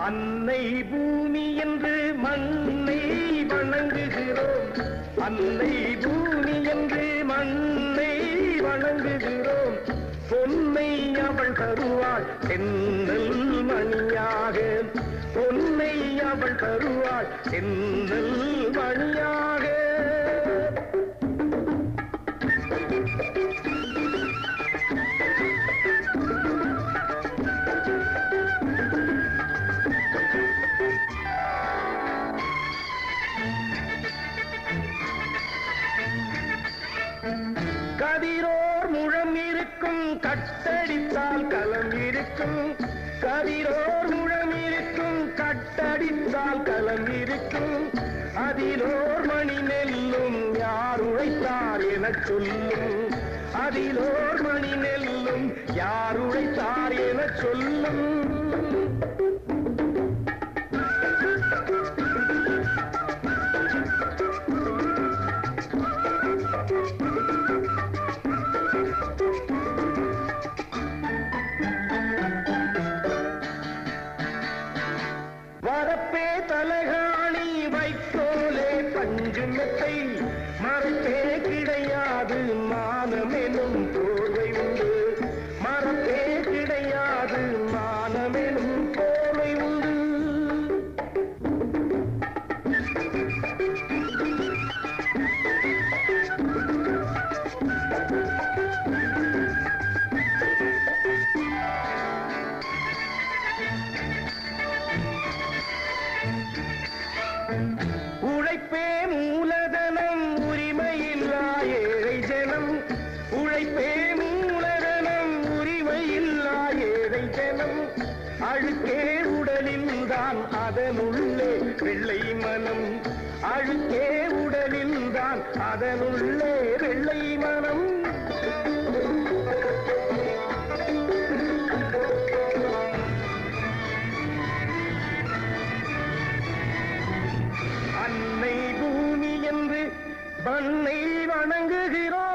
அன்னை பூமி என்று மண்ணை வணங்குகிறோம். அன்னை பூமி என்று மண்ணை வணங்குகிறோம். பொன்னை அவள் தருவாள் தென்னல் மணியாக. பொன்னை அவள் தருவாள் தென்னல் மணியாக. கதிரோர் முழம் இருக்கும் கட்டடித்தால் களம் இருக்கும். கதிரோர் முழம் இருக்கும் கட்டடித்தால் களம் இருக்கும். அதிலோர் மணி நெல்லும் யார் உழைத்தார் என சொல்லும். அதிலோர் மணி நெல்லும் யார் உழைத்தார் என சொல்லும். வரப்பே தலகாணி வைத்தோலே பஞ்சுமெத்தை மரப்பே கிடையாது மானமெனும் போர்வை உண்டு. மரப்பே கிடையாது மானமெனும் போர்வை உண்டு. உழைப்பே மூலதனம் உரிமையில்லா ஏழை ஜனம். உழைப்பே மூலதனம் உரிமையில்லா ஏழை ஜனம். அழுக்கே உடலில் தான் அதனுள்ளே வெள்ளை மனம். அழுக்கே உடலில் தான் அதனுள்ளே வெள்ளை மனம். அன்னை பூமி என்று மண்ணை வணங்குகிறோம்.